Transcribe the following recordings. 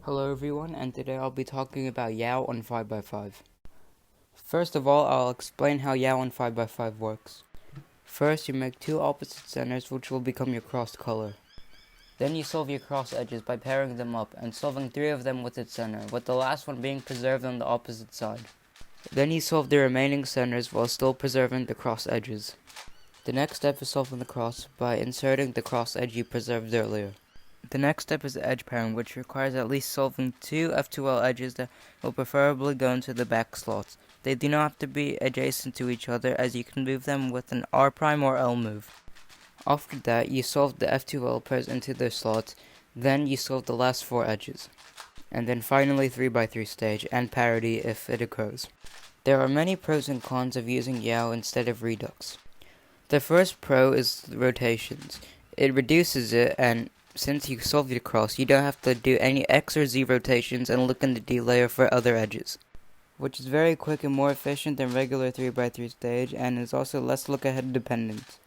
Hello everyone, and today I'll be talking about Yau on 5x5. First of all, I'll explain how Yau on 5x5 works. First, you make two opposite centers which will become your crossed color. Then you solve your cross edges by pairing them up and solving three of them with its center, with the last one being preserved on the opposite side. Then you solve the remaining centers while still preserving the cross edges. The next step is solving the cross by inserting the cross edge you preserved earlier. The next step is edge pairing, which requires at least solving two F2L edges that will preferably go into the back slots. They do not have to be adjacent to each other, as you can move them with an R' or L move. After that, you solve the F2L pairs into their slots, then you solve the last four edges. And then finally 3x3 stage, and parity if it occurs. There are many pros and cons of using Yau instead of Redux. The first pro is rotations. It reduces it, and since you solve your cross, you don't have to do any X or Z rotations and look in the D layer for other edges, which is very quick and more efficient than regular 3x3 stage, and is also less look ahead dependent.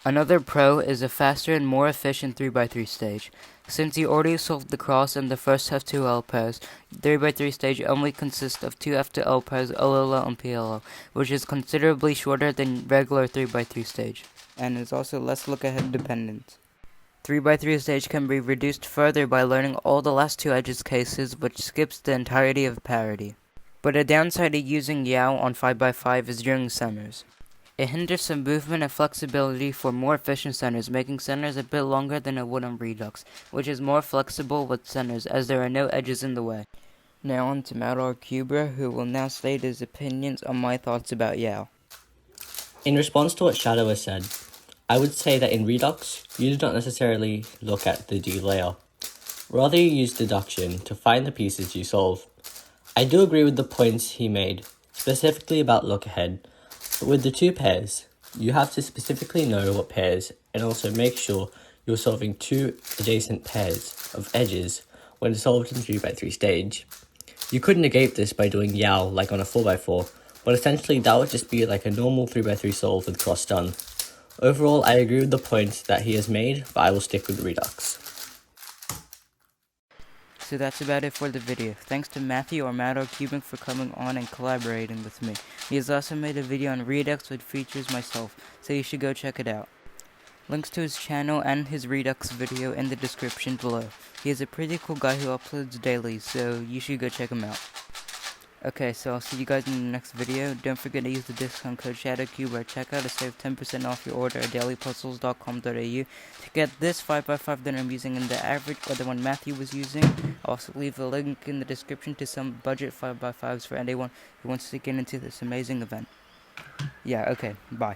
Another pro is a faster and more efficient 3x3 stage. Since you already solved the cross and the first F2L pairs, 3x3 stage only consists of two F2L pairs, LLL and PLL, which is considerably shorter than regular 3x3 stage, and is also less look ahead dependent. 3x3 stage can be reduced further by learning all the last two edges cases, which skips the entirety of parity. But a downside of using Yau on 5x5 is during centers. It hinders some movement and flexibility for more efficient centers, making centers a bit longer than it would on Redux, which is more flexible with centers as there are no edges in the way. Now on to Madar Kubra, who will now state his opinions on my thoughts about Yau. In response to what Shadow has said, I would say that in Redux, you do not necessarily look at the D layer. Rather, you use deduction to find the pieces you solve. I do agree with the points he made, specifically about look ahead, but with the two pairs, you have to specifically know what pairs and also make sure you're solving two adjacent pairs of edges when solved in 3x3 stage. You could negate this by doing Yau like on a 4x4, but essentially that would just be like a normal 3x3 solve with cross done. Overall, I agree with the points that he has made, but I will stick with Redux. So that's about it for the video. Thanks to Matthew or Madar Kubra for coming on and collaborating with me. He has also made a video on Redux which features myself, so you should go check it out. Links to his channel and his Redux video in the description below. He is a pretty cool guy who uploads daily, so you should go check him out. Okay, so I'll see you guys in the next video. Don't forget to use the discount code ShadowCube at checkout to save 10% off your order at dailypuzzles.com.au. To get this 5x5 that I'm using and the average, or the one Matthew was using, I'll also leave a link in the description to some budget 5x5s for anyone who wants to get into this amazing event. Yeah, okay, bye.